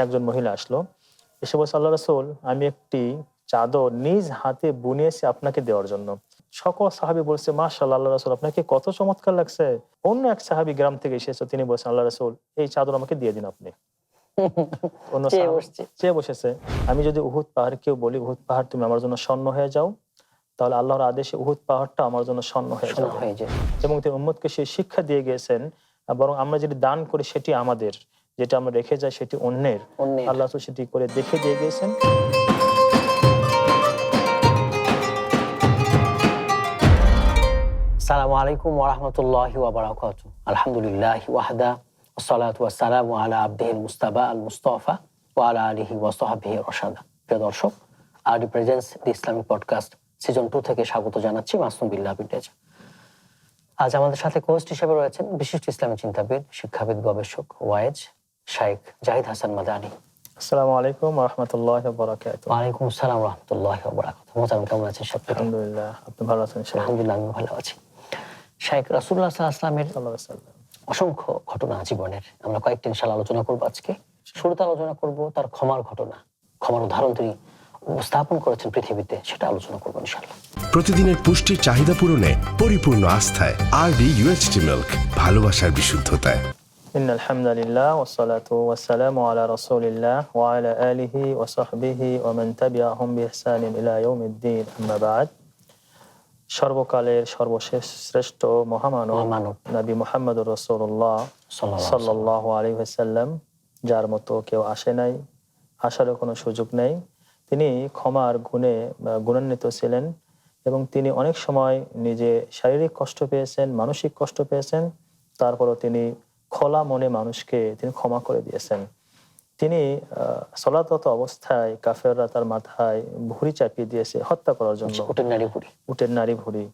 একজন মহিলা আসলো, এসে বলছে, আল্লাহ রাসূল, আমি একটি চাদর নিজ হাতে বুনিয়েছি আপনাকে দেওয়ার জন্য। সকল সাহাবী বলছে, মাশাআল্লাহ আল্লাহ রাসূল, আপনাকে কত চমৎকার লাগছে। অন্য এক সাহাবী গ্রাম থেকে এসেছে, তিনি বলছেন, আল্লাহ রাসূল, এই চাদর আমাকে দিয়ে দিন আপনি। অন্য চেয়ে সাহাবী বসছে। চেয়ে বসেছে। আমি যদি উহুদ পাহাড়কেও বলি, উহুদ পাহাড় তুমি আমার জন্য স্বর্ণ হয়ে যাও, তাহলে আল্লাহর আদেশে উহুদ পাহাড়টা আমার জন্য স্বর্ণ হয়ে শোনা যাবে। হয়ে যায়। এবং তিনি উম্মতকে সেই শিক্ষা দিয়ে গিয়েছেন, বরং আমরা যেটি দান করি সেটি আমাদের, যেটা আমরা রেখে যাই সেটি অন্যের। অন্যের। আল্লাহ রাসূল সেটি করে দেখিয়ে দিয়ে গিয়েছেন। আসসালামু আলাইকুম ওয়া রাহমাতুল্লাহি ওয়া বারাকাতুহু। আলহামদুলিল্লাহি ওয়াহদা ওয়াসসালাতু ওয়াসসালামু আলা আবদিহিল মুস্তাবা আল মুস্তাফা ওয়া আলা আলিহি ওয়া সাহবিহি রাশাদা। প্রিয় দর্শক, আরডি প্রেজেন্টস দি ইসলামিক পডকাস্ট সিজন 2 থেকে স্বাগত জানাচ্ছি মাসুম বিল্লাহ বিনতেজ। আজ আমাদের সাথে হোস্ট হিসেবে রয়েছেন বিশিষ্ট ইসলামী চিন্তাবিদ, শিক্ষাবিদ, গবেষক, ওয়াইজ শাইখ জাহিদ হাসান মাদানী। আসসালামু আলাইকুম ওয়া রাহমাতুল্লাহি ওয়া বারাকাতুহু। ওয়ালাইকুম আসসালাম ওয়া রাহমাতুল্লাহি ওয়া বারাকাতুহু। মোহতারাম, কেমন আছেন সব? আলহামদুলিল্লাহ, আপনি ভালো আছেন? আলহামদুলিল্লাহ, আমি ভালো আছি। শাইখ রাসূলুল্লাহ সাল্লাল্লাহু আলাইহি ওয়াসাল্লামের সাল্লাল্লাহু আলাইহি ওয়াসাল্লাম। অসংখ্য ঘটনা জীবনের আমরা কয়েকটি ইনশাআল্লাহ আলোচনা করবো আজকে। শুরুতে আলোচনা করব তার ক্ষমার ঘটনা, ক্ষমার উদাহরণ তিনি উপস্থাপন করেছেন পৃথিবীতে, সেটা আলোচনা করবো ইনশাআল্লাহ। প্রতিদিনের পুষ্টির চাহিদা পূরণে পরিপূর্ণ আস্থায় আরবি ইউএইচটি মিল্ক, ভালোবাসার বিশুদ্ধতায়। ইন্নাল হামদালিল্লাহ ওয়াসসালাতু ওয়াসসালামু আলা রাসূলিল্লাহ ওয়া আলা আলিহি ওয়া সাহবিহি ওয়া মান তাবিআহুম বিইহসানিন ইলা ইয়াউমিদ্দিন, আম্মা বা'দ। সর্বকালের সর্বশেষ শ্রেষ্ঠ মহামানব নবী মুহাম্মদুর রাসূলুল্লাহ সাল্লাল্লাহু আলাইহি ওয়াসাল্লাম, যার মতো কেউ আসে নাই, আসারও কোনো সুযোগ নেই। তিনি ক্ষমার গুণে গুণান্বিত ছিলেন এবং তিনি অনেক সময় নিজে শারীরিক কষ্ট পেয়েছেন, মানসিক কষ্ট পেয়েছেন, তারপরও তিনি খোলা মনে মানুষকে তিনি ক্ষমা করে দিয়েছেন। তিনি সালাতরত অবস্থায় কাফেররা তার মাথায় ভুঁড়ি চাপিয়ে দিয়েছে হত্যা করার জন্য, উটের নাড়ি ভুঁড়ি,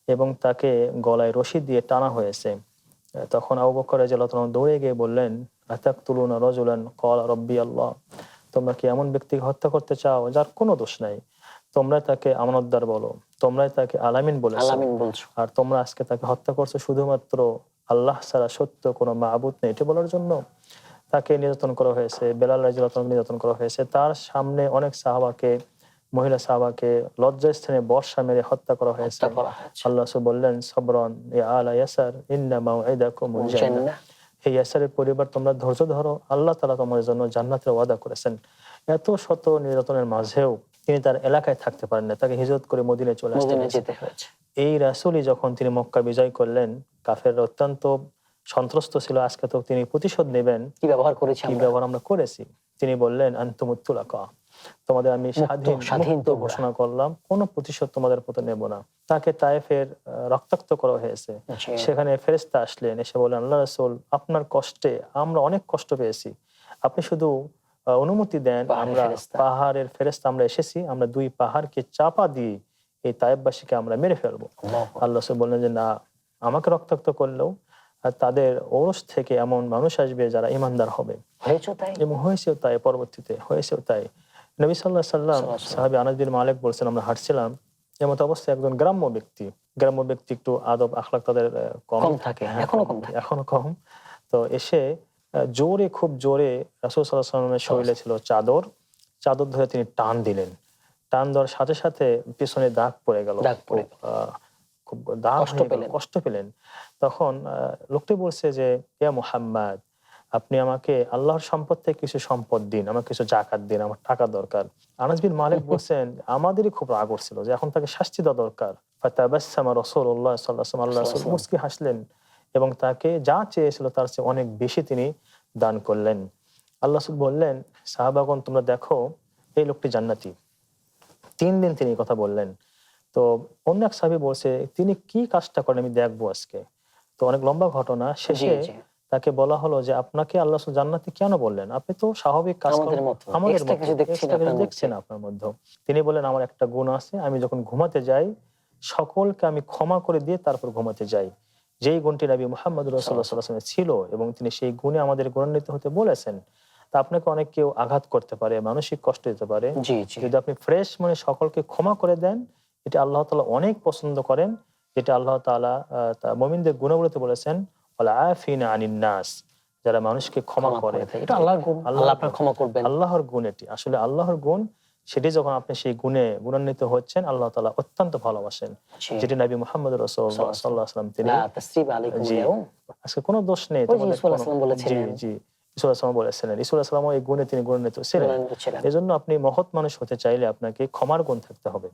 এবং তাকে গলায় রশি দিয়ে টানা হয়েছে। তখন আবু বকর রাদিয়াল্লাহু তাআলা দৌড়ে গিয়ে বললেন, আতাকতুলুনা রাজুলান ক্বালা রাব্বি আল্লাহ, তোমরা কি এমন ব্যক্তিকে হত্যা করতে চাও যার কোনো দোষ নাই? তোমরা তাকে আমানতদার বলো, তোমরাই তাকে আলামিন বলেছো, আর তোমরা আজকে তাকে হত্যা করছো শুধুমাত্র আল্লাহ ছাড়া সত্য কোনো মাবুদ নেই এটি বলার জন্য। তাকে নির্যাতন করা হয়েছে, বেলাল রাদিয়াল্লাহু তাআলা নির্যাতন করা হয়েছে, তার সামনে অনেক সাহাবাকে, মহিলা সাহাবাকে লজ্জাস্থানে বর্ষা মেরে হত্যা করা হয়েছে। আল্লাহ রাসূল বললেন, সবরান ইয়া আলা ইয়াসার ইন্না মাউইদাকুমুল জান্নাহ, হে ইয়াসারের পরিবার, তোমরা ধৈর্য ধরো, আল্লাহ তাআলা তোমাদের জন্য জান্নাতের ওয়াদা করেছেন। এত শত নির্যাতনের মাঝেও তিনি তার এলাকায় থাকতে পারেন না, তাকে হিজরত করে মদিনায় চলে আসতে হয়েছে। এই রাসূলই যখন তিনি মক্কা বিজয় করলেন, কাফেররা অত্যন্ত সন্ত্রস্ত ছিল, আজকে তো তিনি প্রতিশোধ নেবেন, কি ব্যবহার আমরা করেছি। তিনি বললেন, আনতুমুত তুলাকা, তোমাদের আমি স্বাধীন ঘোষণা করলাম, কোনো প্রতিশোধ তোমাদের প্রতি নেব না। তাকে তায়েফের রক্তাক্ত করা হয়েছে। সেখানে ফেরেশতা আসলেন, এসে বললেন, আল্লাহ রাসূল, আপনার কষ্টে আমরা অনেক কষ্ট পেয়েছি, আপনি শুধু অনুমতি দেন, আমরা পাহাড়ের ফেরেশতা আমরা এসেছি, আমরা দুই পাহাড়কে চাপা দিয়ে এই তায়েফবাসীকে আমরা মেরে ফেলবো। আল্লাহ রাসূল বললেন যে না, আমাকে রক্তাক্ত করলেও তাদের ঔরস থেকে এমন মানুষ আসবে যারা ঈমানদার হবে। এবং হয়েছেও তাই, পরবর্তীতে হয়েছেও তাই। নবী সাল্লাল্লাহু আলাইহি ওয়াসাল্লাম, সাহাবী আনাস বিন মালিক বলছেন, আমরা হাঁটছিলাম, এমত অবস্থায় একজন গ্রাম্য ব্যক্তি একটু আদব আখলাক তাদের কম থাকে, এখনো কম, তো এসে খুব জোরে রাসূল সাল্লাল্লাহু আলাইহি ওয়াসাল্লামের শরীরে ছিল চাদর ধরে তিনি টান দিলেন। টান দেওয়ার সাথে সাথে পিছনে দাগ পড়ে গেল, খুব কষ্ট পেলেন। তখন লোকটি বলছে যে, ইয়া মুহাম্মদ, আপনি আমাকে আল্লাহর সম্পদ থেকে কিছু সম্পদ দিন, আমাকে কিছু যাকাত দিন, আমার টাকা দরকার। আনাস বিন মালিক বলছেন, আমাদেরই খুব রাগ হচ্ছিল যে এখন তাকে শাস্তি দেওয়া দরকার। ফাতাবাসসামা রাসূলুল্লাহ সাল্লাল্লাহু আলাইহি ওয়াসাল্লাম, আল্লাহর রাসূল মুস্কি হাসলেন এবং তাকে যা চেয়েছিল তার চেয়ে অনেক বেশি তিনি দান করলেন। আল্লাহ রাসূল বললেন, সাহাবাগণ, তোমরা দেখো এই লোকটি জান্নাতি। 3 দিন তিনি কথা বললেন। তো অন্য এক সাহাবী বলছে, তিনি কি কাজটা করেন আমি দেখবো আজকে। তো অনেক লম্বা ঘটনা, শেষে তাকে বলা হলো যে, আপনাকে আল্লাহ রাসূল জান্নাতি কেন বললেন? আপনি তো স্বাভাবিক কাজ করেন, আমাদের মতো দেখছেন আপনার মধ্যে। তিনি বলেন, আমার একটা গুণ আছে, আমি যখন ঘুমাতে যাই সকলকে আমি ক্ষমা করে দিয়ে তারপর ঘুমাতে যাই। যেই গুণটি নবী মুহাম্মদুর রাসূলুল্লাহ সাল্লাল্লাহু আলাইহি ওয়াসাল্লাম ছিল এবং তিনি সেই গুণে আমাদের গুণান্বিত হতে বলেছেন। তা আপনাকে অনেক কেউ আঘাত করতে পারে, মানসিক কষ্ট দিতে পারে, যদি আপনি ফ্রেশ মনে সকলকে ক্ষমা করে দেন, এটা আল্লাহ তাআলা অনেক পছন্দ করেন। যেটা আল্লাহ তাআলা মুমিনদের গুণাবলীতে বলেছেন, ওয়াল আফিনা আনিন নাস, যারা মানুষকে ক্ষমা করে। এটা আল্লাহর গুণ, আল্লাহ আপনার ক্ষমা করবেন। আল্লাহর গুণ এটি, আসলে আল্লাহর গুণ। সেটি যখন আপনি সেই গুণে গুণান্বিত হচ্ছেন, আল্লাহ তাআলা অত্যন্ত ভালোবাসেন, যেটি নবী মুহাম্মদ রাসূলুল্লাহ সাল্লাল্লাহু আলাইহি ওয়াসাল্লাম তিনি, লা তাসরিবা আলাইকুম জি, আল-ইয়াউম, আজকে কোনো দোষ নেই ওই যে তোমাদের, ইউসুফ আলাইহিস সালাম বলেছিলেন, জি ইসুফ আলাইহিস সালাম বলেছিলেন, ইসুফ আলাইহিস সালাম এই গুণে তিনি গুণান্বিত ছিলেন। ছিলেন। এজন্য আপনি মহৎ মানুষ হতে চাইলে আপনাকে ক্ষমার গুণ থাকতে হবে।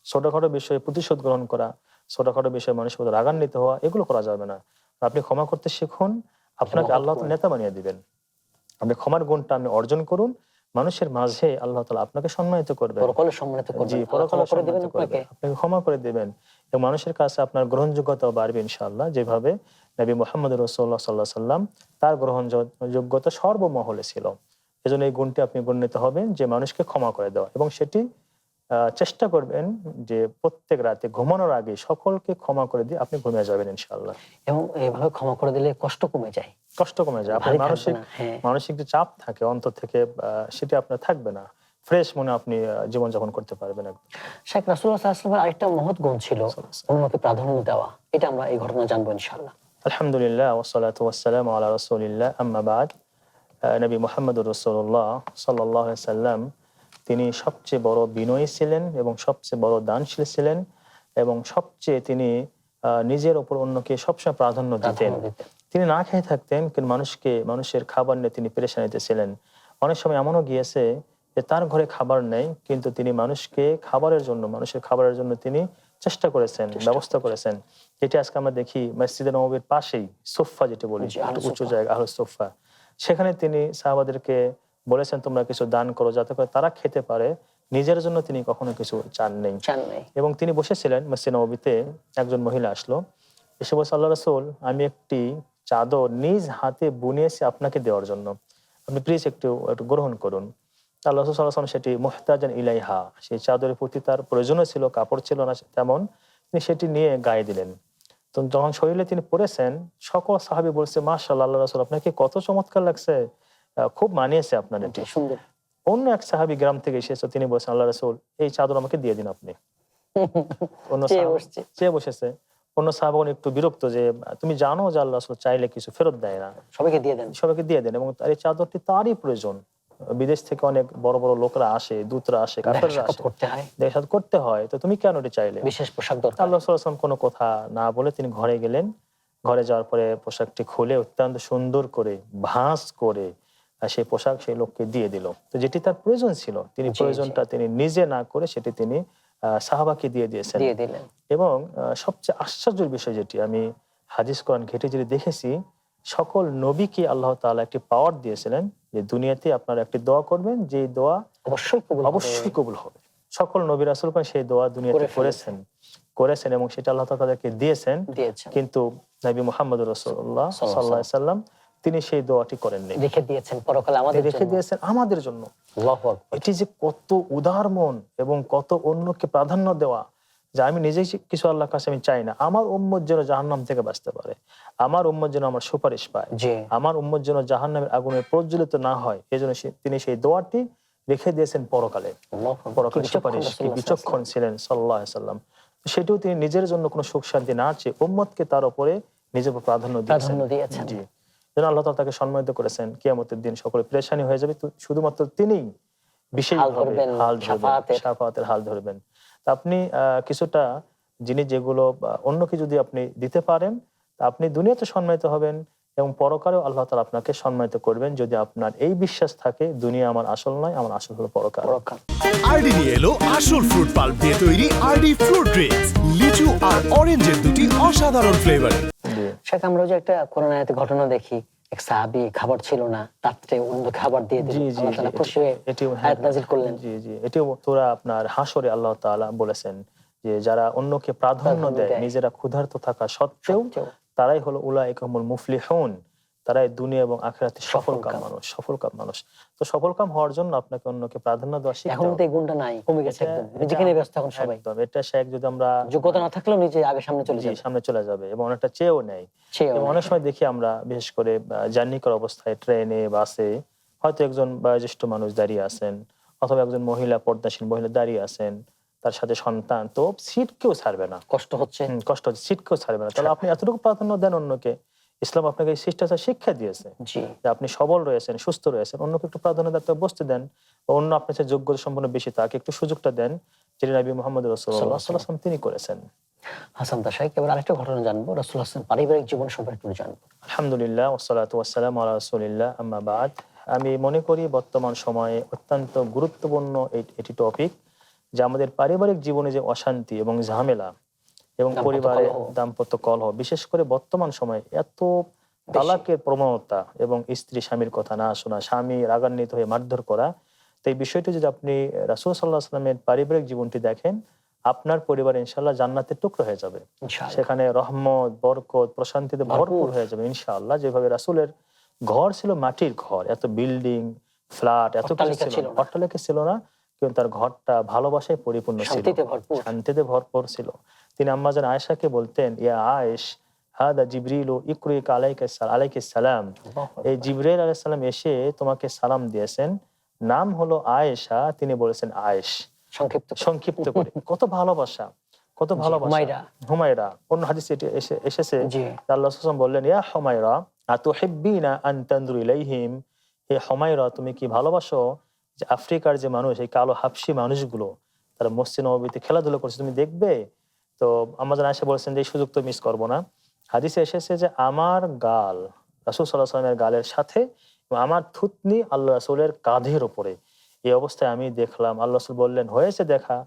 ছোটখাটো বিষয়ে প্রতিশোধ গ্রহণ করা, ছোটখাটো বিষয়ে মানুষের প্রতি রাগান্বিত হওয়া, এগুলো করা যাবে না। আপনি ক্ষমা করতে শিখুন, আপনাকে আল্লাহ তাআলা নেতা বানিয়ে দিবেন। আপনি ক্ষমার গুণটা আপনি অর্জন করুন, মানুষের মাঝে আল্লাহ তাআলা আপনাকে সম্মানিত করবেন, পরকালে সম্মানিত করবেন, জি, পরকালে সম্মানিত করবেন, আপনাকে ক্ষমা করে দিবেন, এবং মানুষের কাছে আপনার গ্রহণযোগ্যতা বাড়বে ইনশাআল্লাহ। যেভাবে নবী মুহাম্মদ রাসূলুল্লাহ সাল্লাল্লাহু আলাইহি ওয়াসাল্লাম তার গ্রহণযোগ্যতা সর্বমহলে ছিল। এজন্য এই গুণটি আপনি গুণান্বিত হবেন যে মানুষকে ক্ষমা করে দেওয়া, এবং সেটি চেষ্টা করবেন যে প্রত্যেক রাতে ঘুমানোর আগে সকলকে ক্ষমা করে দিয়ে আপনি ঘুমিয়ে যাবেন ইনশাআল্লাহ। এবং এইভাবে ক্ষমা করে দিলে কষ্ট কমে যায়, কষ্ট কমে যায়, আপনার মানসিক যে চাপ থাকে অন্তর থেকে, সেটা আপনার থাকবে না, ফ্রেশ মনে আপনি জীবনযাপন করতে পারবেন। শেখ রাসূলুল্লাহ সাল্লাল্লাহু আলাইহি ওয়াসাল্লামের আরেকটা মহৎ গুণ ছিল অন্যকে প্রাধান্য দেওয়া। এটা আমরা এই ঘটনা জানবো ইনশাআল্লাহ। আলহামদুলিল্লাহ ওয়াসসালাতু ওয়াসসালামু আলা রাসূলিল্লাহ, আম্মা বাদ। নবী মুহাম্মদুর রাসূলুল্লাহ সাল্লাল্লাহু আলাইহি ওয়াসাল্লাম তিনি সবচেয়ে বড় বিনয়ী ছিলেন এবং সবচেয়ে বড় দানশীল ছিলেন, এবং সবচেয়ে তিনি নিজের ওপর অন্যকে সবসময় প্রাধান্য দিতেন। তিনি না খেয়ে থাকতেন, কিন্তু মানুষের খাবার নিয়ে তিনি পেরেশানিতে ছিলেন। অনেক সময় এমনও গিয়েছে যে তার ঘরে খাবার নেই, কিন্তু তিনি মানুষের খাবারের জন্য তিনি চেষ্টা করেছেন, ব্যবস্থা করেছেন। যেটি আজকে আমরা দেখি মসজিদে নববীর পাশেই সুফা, যেটি বলি উঁচু জায়গা, আহলুস সুফা, সেখানে তিনি সাহাবাদেরকে বলেছেন তোমরা কিছু দান করো যাতে করে তারা খেতে পারে, নিজের জন্য তিনি কখনো কিছু চান নেই। এবং তিনি বসেছিলেন মসজিদ নববীতে, একজন মহিলা আসলো, এসে বলছে, আল্লাহ রাসূল, আমি একটি চাদর নিজ হাতে বুনিয়েছি আপনাকে দেওয়ার জন্য, আপনি প্লিজ একটু গ্রহণ করুন। আল্লাহ রাসূল সাল্লাল্লাহু আলাইহি ওয়াসাল্লাম সেটি মুহতাজান ইলাইহা, সেই চাদরের প্রতি তার প্রয়োজনও ছিল, কাপড় ছিল না তেমন, তিনি সেটি নিয়ে গায়ে দিলেন। তো যখন শরীরে তিনি পরেছেন, সকল সাহাবী বলছে, মাশাআল্লাহ, আল্লাহ রাসূল আপনাকে কত চমৎকার লাগছে, খুব মানিয়েছে আপনার এটি। সুন্দর। অন্য এক সাহাবী গ্রাম থেকে এসেছে, তিনি বলছেন, আল্লাহ রাসূল এই চাদর আমাকে দিয়ে দিন আপনি। অন্য চেয়ে বসেছে। অন্য সাহাবাগণ একটু বিরক্ত যে তুমি জানো যে আল্লাহ রাসূল চাইলে কিছু ফেরত দেয় না, সবাইকে দিয়ে দেন, এবং এই চাদরটি তারই প্রয়োজন। বিদেশ থেকে অনেক বড় বড় লোকরা আসে, দূতরা আসে, কাফেররা আসে, দেখা করতে হয়, তো তুমি কেন এটি চাইলে? বিশেষ পোশাক দরকার। আল্লাহ রাসূল সাল্লাল্লাহু আলাইহি ওয়াসাল্লাম কোনো কথা না বলে তিনি ঘরে গেলেন। ঘরে যাওয়ার পরে পোশাকটি খুলে অত্যন্ত সুন্দর করে ভাঁজ করে সেই পোশাক সেই লোককে দিয়ে দিল। তো যেটি তার প্রয়োজন ছিল, তিনি প্রয়োজনটা তিনি নিজে না করে সেটি তিনি সাহাবাকে দিয়ে দিয়েছেন। এবং সবচেয়ে আশ্চর্যের বিষয়, যেটি আমি হাদিস কোরআন ঘেঁটে যেটি দেখেছি, সকল নবীকে আল্লাহ তাআলা একটি পাওয়ার দিয়েছিলেন যে দুনিয়াতে আপনারা একটি দোয়া করবেন, যে দোয়া অবশ্যই কবুল হবে। সকল নবী রাসূলগণ সেই দোয়া দুনিয়াতে করেছেন এবং সেটা আল্লাহ তাআলা তাদেরকে দিয়েছেন। কিন্তু নবী মুহাম্মদ রাসূলুল্লাহ সাল্লাল্লাহু আলাইহি ওয়াসাল্লাম তিনি সেই দোয়াটি করেননি, রেখে দিয়েছেন পরকালে আমাদের জন্য। আল্লাহু আকবার। এটি যে কত উদার মন এবং কত অন্যকে প্রাধান্য দেওয়া, যে আমি নিজেই কিছু আল্লাহর কাছে আমি চাই না, আমার উম্মত যেন জাহান্নাম থেকে বাঁচতে পারে, আমার উম্মত যেন আমার সুপারিশ পায়, আমার উম্মত যেন জাহান্নামের আগুনে প্রজ্বলিত না হয়, এজন্য তিনি সেই দোয়াটি রেখে দিয়েছেন পরকালে। সুপারিশ, কি বিচক্ষণ ছিলেন সাল্লাল্লাহু আলাইহি ওয়াসাল্লাম। সেটিও তিনি নিজের জন্য কোনো সুখ শান্তি না চেয়ে উম্মতকে তার উপরে নিজের উপর প্রাধান্য দিয়েছেন। জি, যেন আল্লাহ তাআলা তাকে সম্মানিত করেছেন। কিয়ামতের দিন সকলে পেরেশানি হয়ে যাবে, শুধুমাত্র তিনি বিশেষভাবে শাফাআতের হাল ধরবেন। আপনি কিছুটা জিনিস যেগুলো অন্যকে যদি আপনি দিতে পারেন, আপনি দুনিয়াতে সম্মানিত হবেন এবং পরকালেও আল্লাহ তাআলা আপনাকে সম্মানিত করবেন, যদি আপনার এই বিশ্বাস থাকে দুনিয়া আমার আসল নয়, আমার আসল হলো পরকাল। আরডি নিয়ে এলো আসল ফ্রুট পাল্প দিয়ে তৈরি আরডি ফ্রুট ড্রিঙ্কস, লিচু আর অরেঞ্জের দুটি অসাধারণ ফ্লেভার। শেখ, আমরা যে একটা কোরআন আয়াতে ঘটনা দেখি, এক সাহাবী খাবার ছিল না, রাত্রে অন্য খাবার দিয়ে দিলেন, আল্লাহ তাআলা খুশি হয়ে আয়াত নাযিল করলেন। এটিও সূরা আপনার হাশরে আল্লাহ তাআলা বলেছেন যে যারা অন্যকে প্রাধান্য দেয় নিজেরা ক্ষুধার্ত থাকা সত্ত্বেও, তারাই হলো উলাইকা হুমুল মুফলিহুন, তারাই দুনিয়া এবং আখিরাতে সফলকাম মানুষ। তো সফলকাম হওয়ার জন্য আপনাকে অন্যকে প্রাধান্য দেওয়া শিখতে হবে। এখন তো এই গুণটা নাই, কমে গেছে একদম, নিজেকে নিয়ে ব্যস্ত এখন সবাই। একদম, এটা শেখ যদি আমরা যোগ্যতা না থাকলেও নিজে আগে সামনে চলে যাবে এবং অনেকটা চেয়েও নেয়। এবং অনেক সময় দেখি আমরা, বিশেষ করে জার্নি করার অবস্থায় ট্রেনে বাসে, হয়তো একজন বয়োজ্যেষ্ঠ মানুষ দাঁড়িয়ে আছেন, অথবা একজন মহিলা, পর্দাশীল মহিলা দাঁড়িয়ে আছেন, তার সাথে সন্তান, তো সিট কেউ ছাড়বে না, কষ্ট হচ্ছে সিট কেউ ছাড়বে না। তাহলে আপনি এতটুকু প্রাধান্য দেন অন্যকে, ইসলাম আপনাকে এই শিষ্টাচার শিক্ষা দিয়েছে জি যে আপনি সবল রয়েছেন, সুস্থ রয়েছেন, অন্যকে একটু প্রাধান্য দিতে বসতে দেন, বা অন্য আপনার চেয়ে যোগ্যতা সম্পন্ন বেশি তাকে একটু সুযোগটা দেন, যেটা নবী মুহাম্মদ রাসূলুল্লাহ সাল্লাল্লাহু আলাইহি ওয়াসাল্লাম তিনি করেছেন। হাসান তাশাইক, এবার আরেকটা ঘটনা জানবো, রাসূলুল্লাহ সাল্লাল্লাহু আলাইহি ওয়াসাল্লাম পারিবারিক জীবন সম্পর্কে একটু জানবো। আলহামদুলিল্লাহ ওয়াসসালাতু ওয়াসসালামু আলা রাসূলিল্লাহ, আম্মা বাদ। আমি মনে করি বর্তমান সময়ে অত্যন্ত গুরুত্বপূর্ণ এটি টপিক, যে আমাদের পারিবারিক জীবনে যে অশান্তি এবং ঝামেলা এবং পরিবারে দাম্পত্য কলহ, বিশেষ করে বর্তমান সময়ে এত তালাকের প্রবণতা এবং স্ত্রী স্বামীর কথা না শোনা, স্বামী রাগান্বিত হয়ে মারধর করা। তো এই বিষয়টি যদি আপনি রাসূল সাল্লাল্লাহু আলাইহি ওয়াসাল্লামের পারিবারিক জীবনটি দেখেন, আপনার পরিবার ইনশাআল্লাহ জান্নাতের টুকরো হয়ে যাবে, সেখানে রহমত, বরকত, প্রশান্তিতে ভরপুর হয়ে যাবে ইনশাআল্লাহ। যেভাবে রাসূলের ঘর ছিল মাটির ঘর, এত বিল্ডিং, ফ্ল্যাট, এত কিছু ছিল না, অট্টালিকা ছিল না, কিন্তু তার ঘরটা ভালোবাসায় পরিপূর্ণ ছিল, শান্তিতে ভরপুর ছিল। তিনি আম্মাজান আয়েশাকে বলতেন, ইয়া আয়েশ হাদা জিবরিলু ইকরিকা আলাইহিস সালাম, এই জিবরাইল আলাইহিস সালাম এসে তোমাকে সালাম দিয়েছেন, নাম হলো আয়েশা, তিনি বলেছেন আয়েশ, সংক্ষিপ্ত করে। কত ভালোবাসা, কত ভালোবাসা। হুমায়রা, অন্য হাদিসে এটি এসেছে, আল্লাহ সাল্লাল্লাহু বললেন, ইয়া হুমায়রা আতুহিব্বিনা আন তানজুরু ইলাইহিম, হে হুমায়রা তুমি কি ভালোবাসো যে আফ্রিকার যে মানুষ, এই কালো হাবশি মানুষগুলো তারা মসজিদ নববীতে খেলাধুলা করছে, তুমি দেখবে? তো আম্মাজান আয়েশা বলেছেন যে এই সুযোগ তো মিস করবো না। হাদিসে এসেছে যে আমার গাল রাসূল সাল্লাল্লাহু আলাইহি ওয়াসাল্লামের গালের সাথে আমার থুতনি আল্লাহ রাসূলের কাঁধের উপরে, এই অবস্থায় আমি দেখলাম। আল্লাহ রাসূল বললেন, হয়েছে দেখা?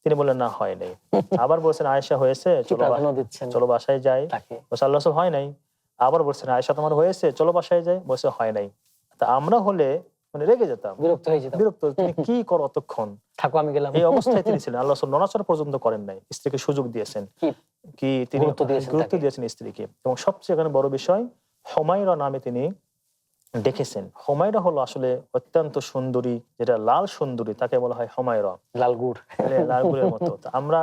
তিনি বললেন, না হয় নাই। আবার বলছেন, আয়েশা হয়েছে, চলো বাসায় যাই। বলছে আল্লাহ রাসূল, হয় নাই। আবার বলছেন, আয়েশা তোমার হয়েছে, চলো বাসায় যাই। বলছে হয় নাই। তা আমরা হলে মানে রেগে যেতাম, বিরক্ত, তুমি কি করো অতক্ষণ, থাকো আমি গেলাম, এই অবস্থায় তিনি ছিলেন। আল্লাহ রাসূল নড়াচড়া পর্যন্ত করেন নাই, স্ত্রীকে সুযোগ দিয়েছেন, কি তিনি গুরুত্ব দিয়েছেন স্ত্রীকে। এবং সবচেয়ে এখানে বড় বিষয়, হুমায়রা নামে তিনি ডেকেছেন। হুমায়রা হলো আসলে অত্যন্ত সুন্দরী, যেটা লাল সুন্দরী, তাকে বলা হয় হুমায়রা, লাল গুড়ের মতো। আমরা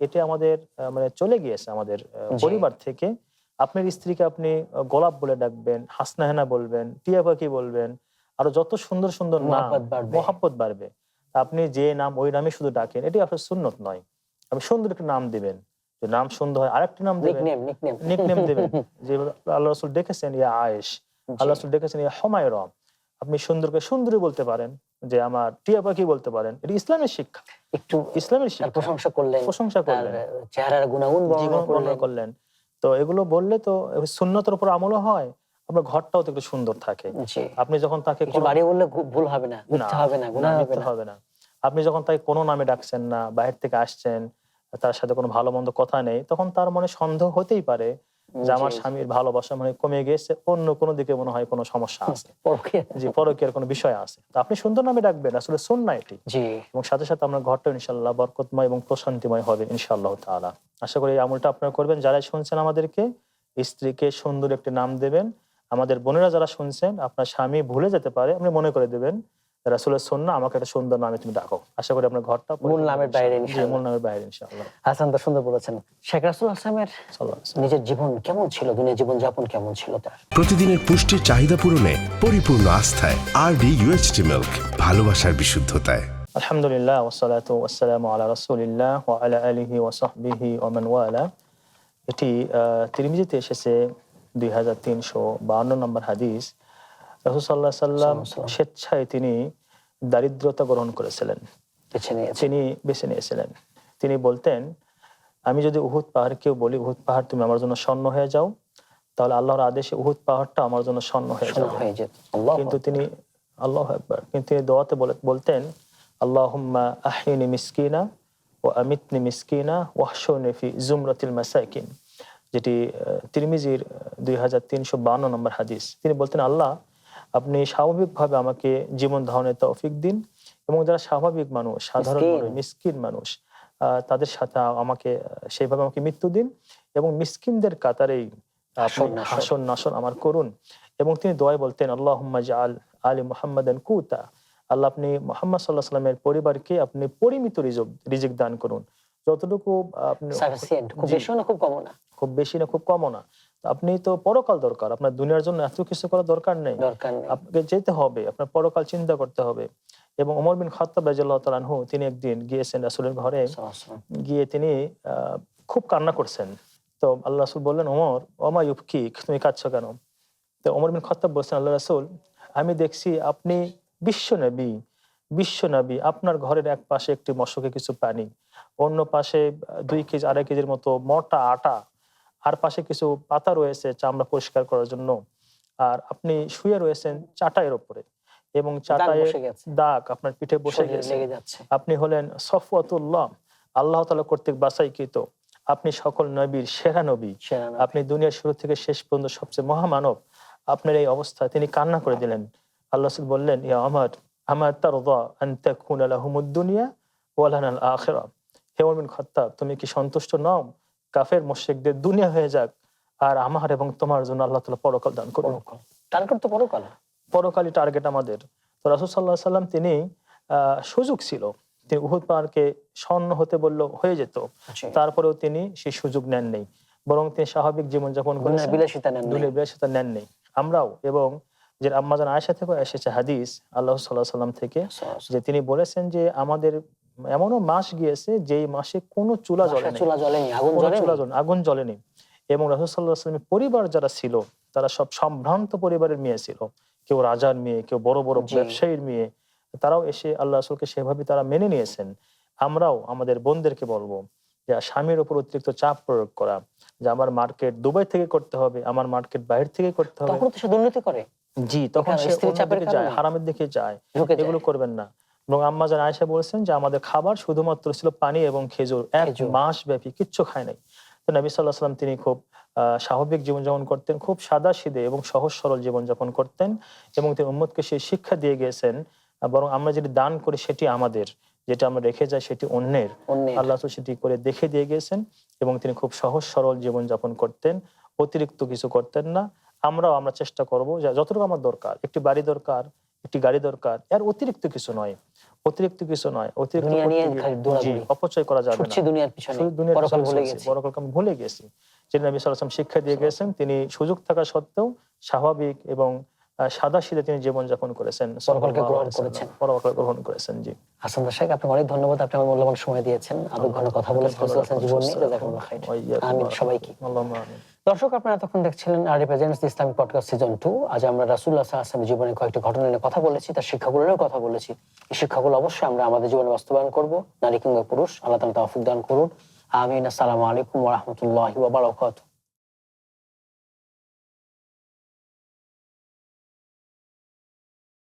এটা আমাদের মানে চলে গিয়েছে আমাদের পরিবার থেকে। আপনার স্ত্রীকে আপনি গোলাপ বলে ডাকবেন, হাসনা হেনা বলবেন, টিয়া পাখি বলবেন, আরো যত সুন্দর সুন্দর নাম, মহব্বত বাড়বে। আপনি যে নাম ওই নামে শুধু ডাকেন, এটি আসলে সুন্নত নয়। আপনি সুন্দর একটা নাম দিবেন, যে নাম সুন্দর হয় আরেকটা নাম দিবেন, নিকনেম দিবেন। যে আল্লাহ রাসূল ডেকেছেন ইয়া আয়েশ, আল্লাহ রাসূল ডেকেছেন ইয়া হুমায়রা, আপনি সুন্দরকে সুন্দরী বলতে পারেন, যে আমার টিয়া পাখি বলতে পারেন। এটা ইসলামের শিক্ষা, একটু ইসলামের শিক্ষা। প্রশংসা করলেন, চেহারার গুণাগুণ বর্ণনা করলেন। তো এগুলো বললে তো সুন্নতের উপর আমলও হয়, আপনার ঘরটাও তো একটু সুন্দর থাকে। আপনি যখন তাকে বাড়িয়ে বললে ভুল হবে না, মিথ্যা হবে না, গুনাহ হবে না। আপনি যখন তাকে কোনো নামে ডাকছেন না, বাইরে থেকে আসছেন, তার সাথে কোনো ভালো মন্দ কথা নেই, তখন তার মনে সন্দেহ হতেই পারে যে আমার স্বামীর ভালোবাসা মনে কমে গেছে, অন্য কোনো দিকে মনে হয় কোনো সমস্যা আছে, জি পরকীয়ার কোনো বিষয় আছে। তো আপনি সুন্দর নামে ডাকবেন, আসলে সুন্নাহ এটি। এবং সাথে সাথে আপনার ঘরটা ইনশাআল্লাহ বরকতময় এবং প্রশান্তিময় হবে ইনশাআল্লাহ তাআলা। আশা করি এই আমলটা আপনারা করবেন। যারা শুনছেন আমাদেরকে, স্ত্রীকে সুন্দর একটি নাম দেবেন। আমাদের বোনেরা যারা শুনছেন, আপনার স্বামী ভুলে যেতে পারে, আপনি মনে করে দেবেন রাসূলের সুন্নাহ, আমাকে একটা সুন্দর নামে তুমি ডাকো। আশা করি আপনার ঘরটা মূল নামের বাইরে ইনশাআল্লাহ। হাসান তো সুন্দর বলেছেন। শেখ রাসূল সাল্লাল্লাহু আলাইহি ওয়াসাল্লাম নিজের জীবন কেমন ছিল, দুনিয়া জীবন যাপন কেমন ছিল তার? প্রতিদিনের পুষ্টির চাহিদা পূরণে পরিপূর্ণ আস্থায় আরডি UHT মিল্ক, ভালোবাসার বিশুদ্ধতায়। আলহামদুলিল্লাহ ওয়াসসালাতু ওয়াসসালামু আলা রাসূলিল্লাহ ওয়া আলা আলিহি ওয়া সাহবিহি ওয়া মান ওয়ালা। এটি তিরমিজিতে এসেছে 2352 নম্বর হাদিস। রাসূল সাল্লাল্লাহু আলাইহি ওয়াসাল্লাম স্বেচ্ছায় তিনি দারিদ্রতা গ্রহণ করেছিলেন, তিনি বেছে নিয়েছিলেন। তিনি বলতেন, আমি যদি উহুদ পাহাড়কেও বলি, উহুদ পাহাড় তুমি আমার জন্য স্বর্ণ হয়ে যাও, তাহলে আল্লাহর আদেশে উহুদ পাহাড়টা আমার জন্য স্বর্ণ হয়ে যাবে। কিন্তু তিনি আল্লাহু আকবার, কিন্তু তিনি দোয়াতে বলতেন, আল্লাহুম্মা আহিনি মিসকিনা ওয়া আমিতনি মিসকিনা ওয়াহশুরনি ফি জুমরাতিল মাসাকিন, যেটি তিরমিজির 2352 নম্বর হাদিস। তিনি বলতেন, আল্লাহ আপনি স্বাভাবিকভাবে আমাকে জীবন ধারণের তৌফিক দিন, এবং যারা স্বাভাবিক মানুষ, সাধারণ মানুষ, মিসকিন মানুষ, তাদের সাথে আমাকে সেইভাবে আমাকে মৃত্যু দিন, এবং মিসকিনদের কাতারেই হাসর নাসর আমার করুন। এবং তিনি দোয়ায় বলতেন, আল্লাহুম্মা জাআল আলি মুহাম্মাদান কুতা, আল্লাহ আপনি মুহাম্মদ সাল্লাল্লাহু আলাইহি ওয়াসাল্লামের পরিবারকে আপনি পরিমিত রিজিক দান করুন, যতটুকু আপনি, খুব বেশি না খুব কমও না। আপনি তো পরকাল দরকার, আপনার দুনিয়ার জন্য এত কিছু করার দরকার নেই, আপনাকে যেতে হবে, আপনার পরকাল চিন্তা করতে হবে। এবং ওমর বিন খাত্তাব রাদিয়াল্লাহু তাআলা আনহু, তিনি একদিন গিয়েছেন রাসূলের ঘরে, গিয়ে তিনি খুব কান্না করছেন। তো আল্লাহ রাসূল বললেন, ওমর ওমা ইউবকিক, তুমি কাঁদছো কেন? তো ওমর বিন খাত্তাব বলছেন, আল্লাহ রাসূল আমি দেখছি আপনি বিশ্ব নবী, আপনার ঘরের এক পাশে একটি মশকে কিছু পানি, অন্য পাশে 2 কেজি 2.5 কেজির মতো মোটা আটা, আর পাশে কিছু পাতা রয়েছে চামড়া পরিষ্কার করার জন্য, আর আপনি শুয়ে রয়েছেন চাটাইয়ের উপরে এবং দাগ চাটাইয়ের বসে গেছে, দাগ আপনার পিঠে বসে শরীরে গেছে। লেগে যাচ্ছে। আপনি হলেন সফওয়াতুল্লাহ, আল্লাহ তাআলা কর্তৃক বাছাইকৃত, আপনি সকল নবীর সেরা নবী, সেরা নবী। আপনি দুনিয়ার শুরু থেকে শেষ পর্যন্ত সবচেয়ে মহামানব। আপনার এই অবস্থা, তিনি কান্না করে দিলেন। আল্লাহ রাসূল বললেন, ইয়া ওমর আমা তারদা আন তাকুনা লাহুমুদ দুনিয়া ওয়া লানাল আখিরা, হে ওমর বিন খাত্তাব, তুমি কি সন্তুষ্ট নও কাফের মুশরিকদের দুনিয়া হয়ে যাক, আর আমার এবং তোমার জন্য আল্লাহ তাআলা পরকাল দান করুন। পরকাল টার্গেট তো পরকাল। পরকালই টার্গেট আমাদের। তো রাসূল সাল্লাল্লাহু আলাইহি সাল্লাম তিনি সুযোগ ছিল, তিনি উহুদ পাহাড়কে স্বর্ণ হতে বলল হয়ে যেত, জি। তারপরেও তিনি সেই সুযোগ নেন নাই, বরং তিনি স্বাভাবিক জীবনযাপন দুনিয়ার করেছেন, বিলাসিতা নেন নাই। দুনিয়ার বিলাসিতা নেন নাই। আমরাও, এবং যে আম্মাজান আয়েশা থেকে এসেছে হাদিস আল্লাহ সাল্লাল্লাহু আলাইহি সাল্লাম থেকে, যে তিনি বলেছেন যে আমাদের এমনও মাস গিয়েছে যেই মাসে কোনো চুলা জ্বলে বাসায় নাই, চুলা জ্বলেনি, আগুন কোনো জ্বলেনি। চুলা জ্বলে, আগুন জ্বলেনি। এবং রাসূল সাল্লাল্লাহু আলাইহি সাল্লামের পরিবার যারা ছিল তারা সব সম্ভ্রান্ত পরিবারের মেয়ে ছিল, কেউ রাজার মেয়ে, কেউ বড় বড় জি। ব্যবসায়ীর মেয়ে। তারাও এসে আল্লাহ রাসূলকে সেভাবে তারা মেনে নিয়েছেন। আমরাও আমাদের বোনদেরকে বলবো যে স্বামীর উপর অতিরিক্ত চাপ প্রয়োগ করা, যে আমার মার্কেট দুবাই থেকে করতে হবে, আমার মার্কেট বাইরে থেকে করতে হবে, তখন তো সে দুর্নীতি করে, জি, তখন এখানে সে স্ত্রীর চাপের অন্যদিকে যায়, কারণে হারামের দিকে যায়। ঢুকে যায়। এগুলো করবেন না। এবং আম্মা জান আয়েশা বলেছেন যে আমাদের খাবার শুধুমাত্র ছিল পানি এবং খেজুর, 1 খেজুর। মাস ব্যাপী কিচ্ছু খায় নাই। তো নবী সাল্লাল্লাহু আলাইহি ওয়াসাল্লাম তিনি খুব স্বাভাবিক জীবনযাপন করতেন, খুব সাদাসিধে এবং সহজ সরল জীবনযাপন করতেন, এবং তিনি উম্মতকে সেই শিক্ষা দিয়ে গিয়েছেন, বরং আমরা যেটি দান করি সেটি আমাদের, যেটা আমরা রেখে যাই সেটি অন্যের। অন্যের। আল্লাহ রাসূল সেটি করে দেখে দিয়ে গিয়েছেন, এবং তিনি খুব সহজ সরল জীবনযাপন করতেন, অতিরিক্ত কিছু করতেন না। আমরা চেষ্টা করব যে যতটুকু আমার দরকার, একটি বাড়ি দরকার, একটি গাড়ি দরকার, এর অতিরিক্ত কিছু নয়, অতিরিক্ত দুনিয়া নিয়ে করতে গিয়ে, খালি জি, দৌড়াদৌড়ি, অপচয় করা যাবে না। ছুটছি দুনিয়ার পিছনে, শুধু দুনিয়ার পরকাল পিছনে ভুলে চলছি, গেছি। পরকালকে আমি ভুলে গেছি। যে নবী সাল্লাল্লাহু আলাইহি ওয়াসাল্লাম শিক্ষা দিয়ে গেছেন, তিনি সুযোগ থাকা সত্ত্বেও স্বাভাবিক এবং সাদাসিধে তিনি জীবনযাপন করেছেন, পরকালকে সাল্লাল্লাহু গ্রহণ আলাইহি ওয়াসাল্লাম, করেছেন। পরকাল গ্রহণ করেছেন। জি, হাসান দর্শক, আপনাকে অনেক ধন্যবাদ, আপনি আমার মূল্যবান সময় দিয়েছেন, আবেগ ঘন কথা বলেছেন রাসূলুল্লাহ জীবন নিয়ে। জাযাকুমুল্লাহ খাইর। আমিন সবাইকে। আল্লাহুম্মা আমিন। দর্শক, আপনারা এতক্ষণ দেখছিলেন আরডি প্রেজেন্টস দি ইসলামিক পডকাস্ট সিজন 2। আজ আমরা রাসূলুল্লাহ সাল্লাল্লাহু আলাইহি ওয়াসাল্লামের জীবনে কয়েকটি ঘটনা নিয়ে কথা বলেছি, তার শিক্ষাগুলো নিয়েও কথা বলেছি। এই শিক্ষাগুলো অবশ্যই আমরা আমাদের জীবনে বাস্তবায়ন করব, নারী কিংবা পুরুষ। আল্লাহ তাআলা তৌফিক দান করুন। আমিন। আসসালামু আলাইকুম ওয়া রাহমাতুল্লাহি ওয়া বারাকাতুহু।